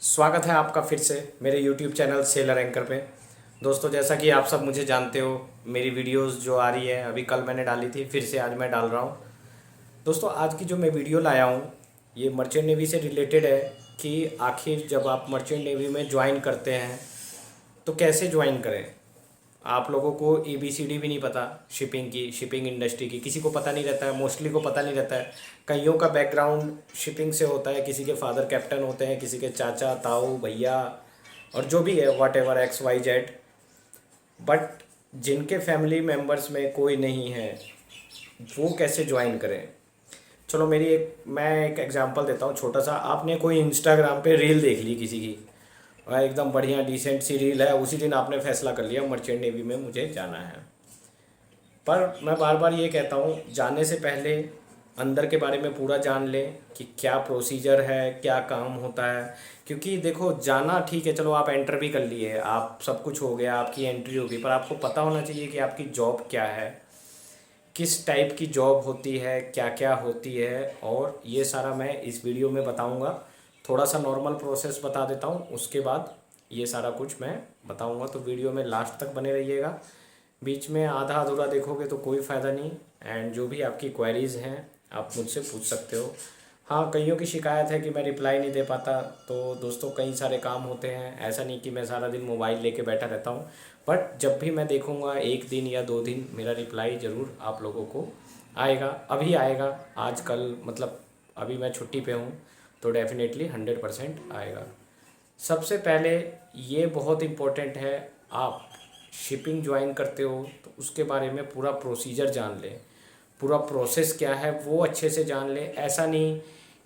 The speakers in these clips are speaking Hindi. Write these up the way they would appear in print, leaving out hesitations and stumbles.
स्वागत है आपका फिर से मेरे YouTube चैनल सेलर एंकर पे। दोस्तों, जैसा कि आप सब मुझे जानते हो, मेरी वीडियोस जो आ रही है, अभी कल मैंने डाली थी, फिर से आज मैं डाल रहा हूँ। दोस्तों, आज की जो मैं वीडियो लाया हूँ ये मर्चेंट नेवी से रिलेटेड है कि आखिर जब आप मर्चेंट नेवी में ज्वाइन करते हैं तो कैसे ज्वाइन करें। आप लोगों को ABCD भी नहीं पता शिपिंग की, शिपिंग इंडस्ट्री की, किसी को पता नहीं रहता है, मोस्टली को पता नहीं रहता है। कईयों का बैकग्राउंड शिपिंग से होता है, किसी के फादर कैप्टन होते हैं, किसी के चाचा ताऊ भैया और जो भी है वट एवर XYZ। बट जिनके फैमिली मेम्बर्स में कोई नहीं है वो कैसे ज्वाइन करें। चलो मैं एक एग्जांपल देता हूँ छोटा सा। आपने कोई इंस्टाग्राम पे रील देख ली किसी की, और एकदम बढ़िया डिसेंट सी रील है, उसी दिन आपने फैसला कर लिया मर्चेंट नेवी में मुझे जाना है। पर मैं बार बार ये कहता हूँ, जाने से पहले अंदर के बारे में पूरा जान लें कि क्या प्रोसीजर है, क्या काम होता है। क्योंकि देखो, जाना ठीक है, चलो आप एंटर भी कर लिए, आप सब कुछ हो गया, आपकी एंट्री होगी, पर आपको पता होना चाहिए कि आपकी जॉब क्या है, किस टाइप की जॉब होती है, क्या क्या होती है। और ये सारा मैं इस वीडियो में बताऊंगा। थोड़ा सा नॉर्मल प्रोसेस बता देता हूँ, उसके बाद ये सारा कुछ मैं बताऊंगा। तो वीडियो में लास्ट तक बने रहिएगा। बीच में आधा अधूरा देखोगे तो कोई फ़ायदा नहीं। एंड जो भी आपकी क्वेरीज़ हैं आप मुझसे पूछ सकते हो। हाँ, कईयों की शिकायत है कि मैं रिप्लाई नहीं दे पाता। तो दोस्तों, कई सारे काम होते हैं, ऐसा नहीं कि मैं सारा दिन मोबाइल लेके बैठा रहता हूँ। बट जब भी मैं देखूँगा, एक दिन या 2 दिन मेरा रिप्लाई ज़रूर आप लोगों को आएगा। अभी आएगा, आज कल मतलब अभी मैं छुट्टी पे हूँ, तो डेफिनेटली 100% आएगा। सबसे पहले ये बहुत इम्पोर्टेंट है, आप शिपिंग ज्वाइन करते हो तो उसके बारे में पूरा प्रोसीजर जान लें। पूरा प्रोसेस क्या है वो अच्छे से जान लें। ऐसा नहीं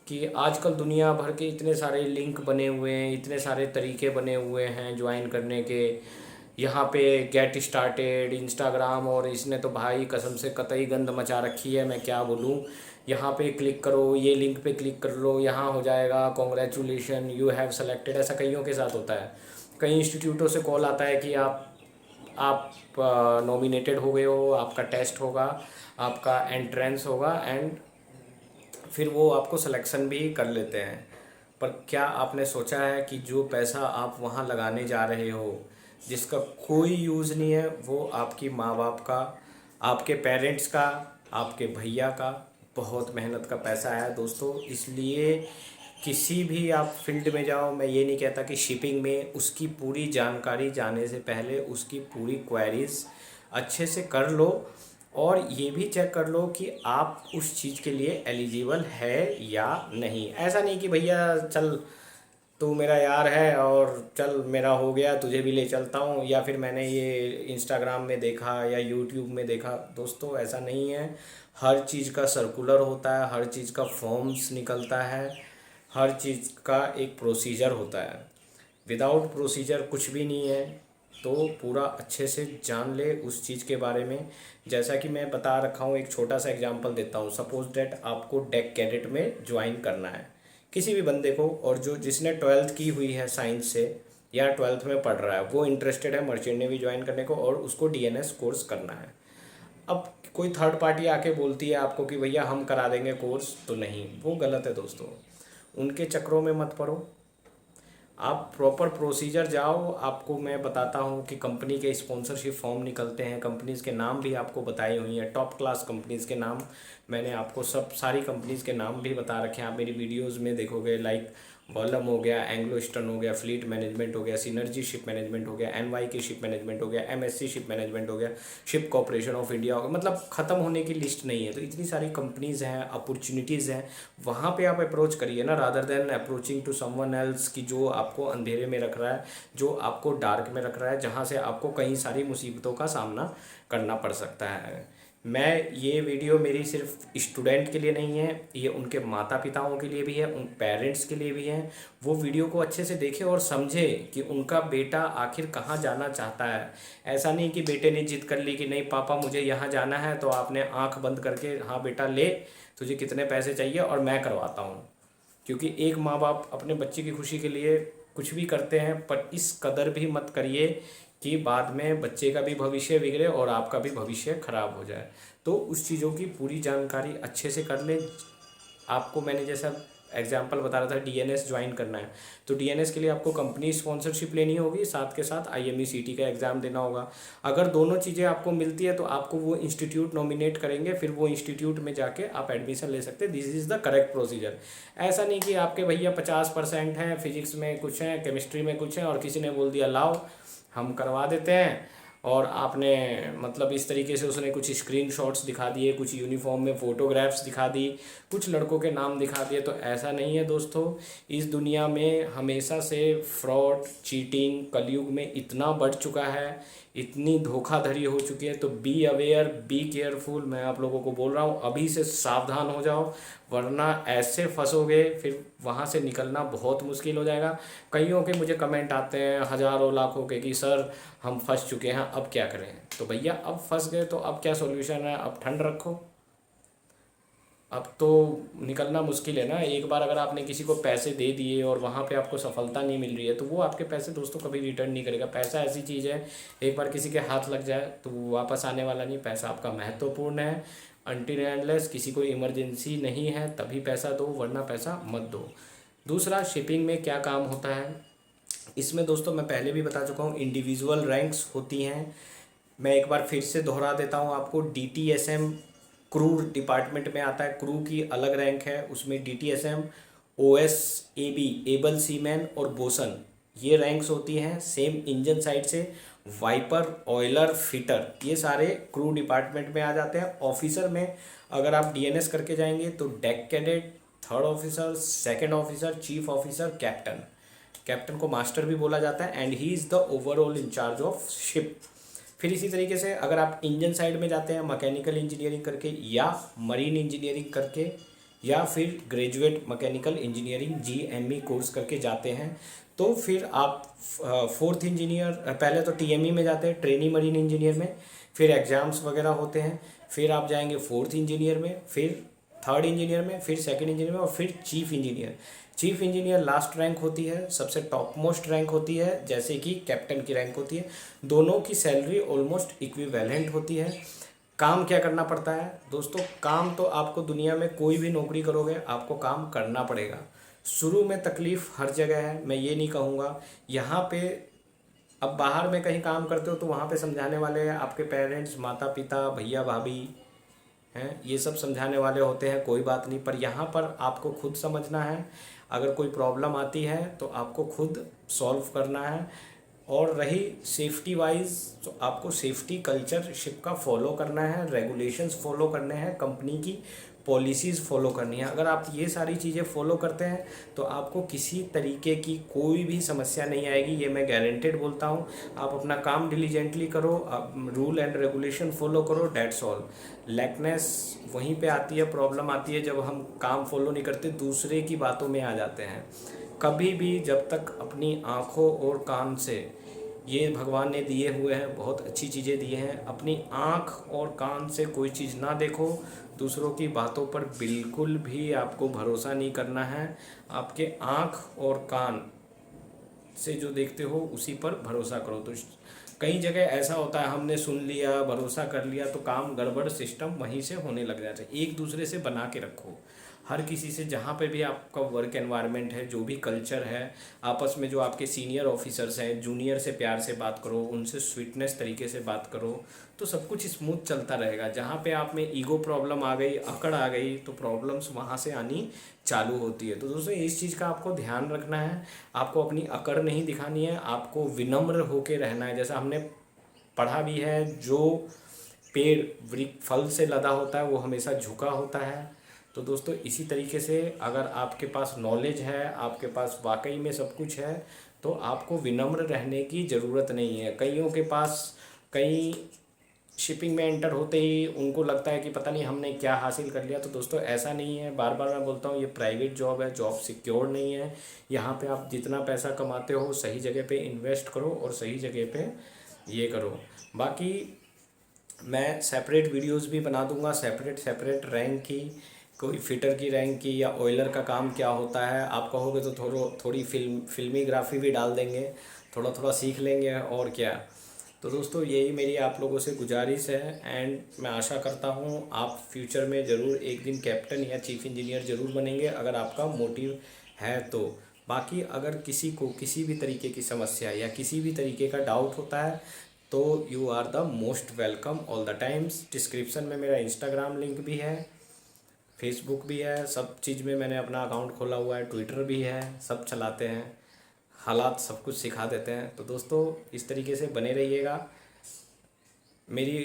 कि आजकल दुनिया भर के इतने सारे लिंक बने हुए हैं, इतने सारे तरीके बने हुए हैं ज्वाइन करने के। यहाँ पे गेट स्टार्टेड, इंस्टाग्राम, और इसने तो भाई कसम से कतई गंद मचा रखी है, मैं क्या बोलूँ। यहाँ पे क्लिक करो, ये लिंक पे क्लिक कर लो, यहाँ हो जाएगा, कॉन्ग्रेचुलेशन यू हैव सेलेक्टेड। ऐसा कईयों के साथ होता है। कई इंस्टीट्यूटों से कॉल आता है कि आप नॉमिनेटेड हो गए हो, आपका टेस्ट होगा, आपका एंट्रेंस होगा, एंड फिर वो आपको सिलेक्शन भी कर लेते हैं। पर क्या आपने सोचा है कि जो पैसा आप वहाँ लगाने जा रहे हो, जिसका कोई यूज़ नहीं है, वो आपकी माँ बाप का, आपके पेरेंट्स का, आपके भैया का बहुत मेहनत का पैसा है दोस्तों। इसलिए किसी भी आप फील्ड में जाओ, मैं ये नहीं कहता कि शिपिंग में, उसकी पूरी जानकारी जाने से पहले उसकी पूरी क्वेरीज अच्छे से कर लो। और ये भी चेक कर लो कि आप उस चीज़ के लिए एलिजिबल है या नहीं। ऐसा नहीं कि भैया चल तू मेरा यार है और चल मेरा हो गया, तुझे भी ले चलता हूँ, या फिर मैंने ये इंस्टाग्राम में देखा या यूट्यूब में देखा। दोस्तों, ऐसा नहीं है। हर चीज़ का सर्कुलर होता है, हर चीज़ का फॉर्म्स निकलता है, हर चीज़ का एक प्रोसीजर होता है। विदाउट प्रोसीजर कुछ भी नहीं है। तो पूरा अच्छे से जान ले उस चीज़ के बारे में। जैसा कि मैं बता रखा हूँ, एक छोटा सा एग्जांपल देता हूँ। सपोज डैट आपको डेक कैडेट में ज्वाइन करना है किसी भी बंदे को, और जो जिसने 12th की हुई है साइंस से या 12th में पढ़ रहा है, वो इंटरेस्टेड है मर्चेंट नेवी ज्वाइन करने को और उसको DNS कोर्स करना है। अब कोई थर्ड पार्टी आके बोलती है आपको कि भैया हम करा देंगे कोर्स, तो नहीं, वो गलत है दोस्तों। उनके चक्रों में मत पड़ो, आप प्रॉपर प्रोसीजर जाओ। आपको मैं बताता हूँ कि कंपनी के स्पॉन्सरशिप फॉर्म निकलते हैं, कंपनीज़ के नाम भी आपको बताई हुई हैं, टॉप क्लास कंपनीज़ के नाम। मैंने आपको सब सारी कंपनीज़ के नाम भी बता रखे हैं, आप मेरी वीडियोस में देखोगे। लाइक वॉलम हो गया, एंग्लो ईस्टर्न हो गया, फ्लीट मैनेजमेंट हो गया, सिनर्जी शिप मैनेजमेंट हो गया, NYK शिप मैनेजमेंट हो गया, MSC शिप मैनेजमेंट हो गया, शिप कॉर्पोरेशन ऑफ इंडिया हो गया। मतलब ख़त्म होने की लिस्ट नहीं है। तो इतनी सारी कंपनीज़ हैं, अपॉर्चुनिटीज़ हैं, वहाँ पे आप अप्रोच करिए ना, rather than approaching to someone else की जो आपको अंधेरे में रख रहा है, जो आपको डार्क में रख रहा है, जहाँ से आपको कई सारी मुसीबतों का सामना करना पड़ सकता है। मैं ये वीडियो मेरी सिर्फ स्टूडेंट के लिए नहीं है, ये उनके माता पिताओं के लिए भी है, उन पेरेंट्स के लिए भी है। वो वीडियो को अच्छे से देखें और समझे कि उनका बेटा आखिर कहाँ जाना चाहता है। ऐसा नहीं कि बेटे ने जिद कर ली कि नहीं पापा मुझे यहाँ जाना है, तो आपने आंख बंद करके हाँ बेटा ले, तुझे कितने पैसे चाहिए और मैं करवाता हूँ। क्योंकि एक माँ बाप अपने बच्चे की खुशी के लिए कुछ भी करते हैं, पर इस कदर भी मत करिए कि बाद में बच्चे का भी भविष्य बिगड़े और आपका भी भविष्य खराब हो जाए। तो उस चीज़ों की पूरी जानकारी अच्छे से कर ले। आपको मैंने जैसा एग्जांपल बता रहा था, डीएनएस ज्वाइन करना है तो डीएनएस के लिए आपको कंपनी स्पॉन्सरशिप लेनी होगी, साथ के साथ IME-CT का एग्ज़ाम देना होगा। अगर दोनों चीज़ें आपको मिलती है तो आपको वो इंस्टीट्यूट नॉमिनेट करेंगे, फिर वो इंस्टीट्यूट में जाके आप एडमिशन ले सकते हैं। This is the correct procedure. ऐसा नहीं कि आपके भैया 50% हैं, फिजिक्स में कुछ हैं, केमिस्ट्री में कुछ हैं, और किसी ने बोल दिया लाओ हम करवा देते हैं, और आपने मतलब इस तरीके से उसने कुछ स्क्रीनशॉट्स दिखा दिए, कुछ यूनिफॉर्म में फ़ोटोग्राफ्स दिखा दी, कुछ लड़कों के नाम दिखा दिए। तो ऐसा नहीं है दोस्तों। इस दुनिया में हमेशा से फ्रॉड, चीटिंग कलयुग में इतना बढ़ चुका है, इतनी धोखाधड़ी हो चुकी है। तो बी अवेयर, बी केयरफुल। मैं आप लोगों को बोल रहा हूँ अभी से सावधान हो जाओ, वरना ऐसे फंसोगे फिर वहाँ से निकलना बहुत मुश्किल हो जाएगा। कईयों के मुझे कमेंट आते हैं हज़ारों लाखों के कि सर हम फंस चुके हैं, अब क्या करें। तो भैया अब फंस गए तो अब क्या सॉल्यूशन है, अब ठंड रखो। अब तो निकलना मुश्किल है ना। एक बार अगर आपने किसी को पैसे दे दिए और वहाँ पे आपको सफलता नहीं मिल रही है तो वो आपके पैसे दोस्तों कभी रिटर्न नहीं करेगा। पैसा ऐसी चीज़ है, एक बार किसी के हाथ लग जाए तो वो वापस आने वाला नहीं। पैसा आपका महत्वपूर्ण है। अनटिल एंड अनलेस किसी को इमरजेंसी नहीं है तभी पैसा दो, वरना पैसा मत दो। दूसरा, शिपिंग में क्या काम होता है इसमें दोस्तों मैं पहले भी बता चुका हूँ, इंडिविजुअल रैंक्स होती हैं। मैं एक बार फिर से दोहरा देता हूँ आपको। DTSM क्रू डिपार्टमेंट में आता है, क्रू की अलग रैंक है, उसमें DTSM, OSAB एबल सीमैन और बोसन, ये रैंक्स होती हैं। सेम इंजन साइड से वाइपर, ऑयलर, फिटर, ये सारे क्रू डिपार्टमेंट में आ जाते हैं। ऑफिसर में अगर आप DNS करके जाएंगे तो deck cadet, third officer, second officer, chief officer, captain. Captain को मास्टर भी बोला जाता है, and he is the overall incharge of ship. फिर इसी तरीके से अगर आप इंजन साइड में जाते हैं मैकेनिकल इंजीनियरिंग करके, या मरीन इंजीनियरिंग करके, या फिर graduate mechanical engineering GME course करके जाते हैं, तो फिर आप फोर्थ इंजीनियर, पहले तो TME में जाते हैं, ट्रेनी मरीन इंजीनियर में, फिर एग्ज़ाम्स वगैरह होते हैं, फिर आप जाएंगे फोर्थ इंजीनियर में, फिर थर्ड इंजीनियर में, फिर सेकंड इंजीनियर में, और फिर chief engineer. Chief engineer last rank होती है, सबसे टॉप मोस्ट रैंक होती है, जैसे कि कैप्टन की रैंक होती है। दोनों की सैलरी ऑलमोस्ट इक्विवेलेंट होती है। काम क्या करना पड़ता है दोस्तों? काम तो आपको दुनिया में कोई भी नौकरी करोगे आपको काम करना पड़ेगा। शुरू में तकलीफ़ हर जगह है, मैं ये नहीं कहूँगा। यहाँ पे अब बाहर में कहीं काम करते हो तो वहाँ पे समझाने वाले आपके पेरेंट्स, माता पिता, भैया भाभी हैं, ये सब समझाने वाले होते हैं, कोई बात नहीं। पर यहाँ पर आपको खुद समझना है। अगर कोई प्रॉब्लम आती है तो आपको खुद सॉल्व करना है। और रही सेफ्टी वाइज, तो आपको सेफ्टी कल्चर शिप का फॉलो करना है, रेगुलेशंस फॉलो करने हैं, कंपनी की पॉलिसीज़ फॉलो करनी है। अगर आप ये सारी चीज़ें फॉलो करते हैं तो आपको किसी तरीके की कोई भी समस्या नहीं आएगी, ये मैं गारंटेड बोलता हूँ। आप अपना काम डिलीजेंटली करो, आप रूल एंड रेगुलेशन फॉलो करो, डेट्स ऑल। लैकनेस वहीं पे आती है, प्रॉब्लम आती है जब हम काम फॉलो नहीं करते, दूसरे की बातों में आ जाते हैं। कभी भी जब तक अपनी आँखों और कान से, ये भगवान ने दिए हुए हैं, बहुत अच्छी चीज़ें दी हैं, अपनी आँख और कान से कोई चीज़ ना देखो, दूसरों की बातों पर बिल्कुल भी आपको भरोसा नहीं करना है। आपके आँख और कान से जो देखते हो उसी पर भरोसा करो। तो कई जगह ऐसा होता है, हमने सुन लिया, भरोसा कर लिया, तो काम गड़बड़, सिस्टम वहीं से होने लग जाता है। एक दूसरे से बना के रखो, हर किसी से, जहाँ पे भी आपका वर्क एनवायरनमेंट है, जो भी कल्चर है, आपस में जो आपके सीनियर ऑफिसर्स हैं, जूनियर से प्यार से बात करो, उनसे स्वीटनेस तरीके से बात करो, तो सब कुछ स्मूथ चलता रहेगा। जहाँ पे आप में ईगो प्रॉब्लम आ गई, अकड़ आ गई, तो प्रॉब्लम्स वहाँ से आनी चालू होती है। तो दोस्तों इस चीज़ का आपको ध्यान रखना है। आपको अपनी अकड़ नहीं दिखानी है, आपको विनम्र होकर रहना है। जैसा हमने पढ़ा भी है, जो पेड़ वृक्ष फल से लदा होता है वो हमेशा झुका होता है। तो दोस्तों इसी तरीके से अगर आपके पास नॉलेज है, आपके पास वाकई में सब कुछ है, तो आपको विनम्र रहने की ज़रूरत नहीं है। कईयों के पास, कई शिपिंग में एंटर होते ही उनको लगता है कि पता नहीं हमने क्या हासिल कर लिया। तो दोस्तों ऐसा नहीं है। बार बार मैं बोलता हूँ, ये प्राइवेट जॉब है, जॉब सिक्योर नहीं है। यहाँ पे आप जितना पैसा कमाते हो सही जगह पे इन्वेस्ट करो और सही जगह पे ये करो। बाकी मैं सेपरेट वीडियोस भी बना दूंगा, सेपरेट रैंक की, कोई फिटर की रैंक की, या ऑयलर का काम क्या होता है। आप कहोगे तो थोड़ी फिल्मीग्राफी भी डाल देंगे, थोड़ा थोड़ा सीख लेंगे और क्या। तो दोस्तों यही मेरी आप लोगों से गुजारिश है, एंड मैं आशा करता हूँ आप फ्यूचर में ज़रूर एक दिन कैप्टन या चीफ इंजीनियर ज़रूर बनेंगे, अगर आपका मोटिव है तो। बाकी अगर किसी को किसी भी तरीके की समस्या या किसी भी तरीके का डाउट होता है तो you are the most welcome all the times. Description में मेरा इंस्टाग्राम लिंक भी है, फेसबुक भी है, सब चीज़ में मैंने अपना अकाउंट खोला हुआ है, ट्विटर भी है, सब चलाते हैं, हालात सब कुछ सिखा देते हैं। तो दोस्तों इस तरीके से बने रहिएगा। मेरी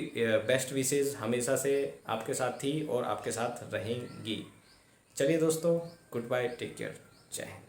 बेस्ट विशेज़ हमेशा से आपके साथ थी और आपके साथ रहेंगी। चलिए दोस्तों, गुड बाय, टेक केयर, जय हिंद।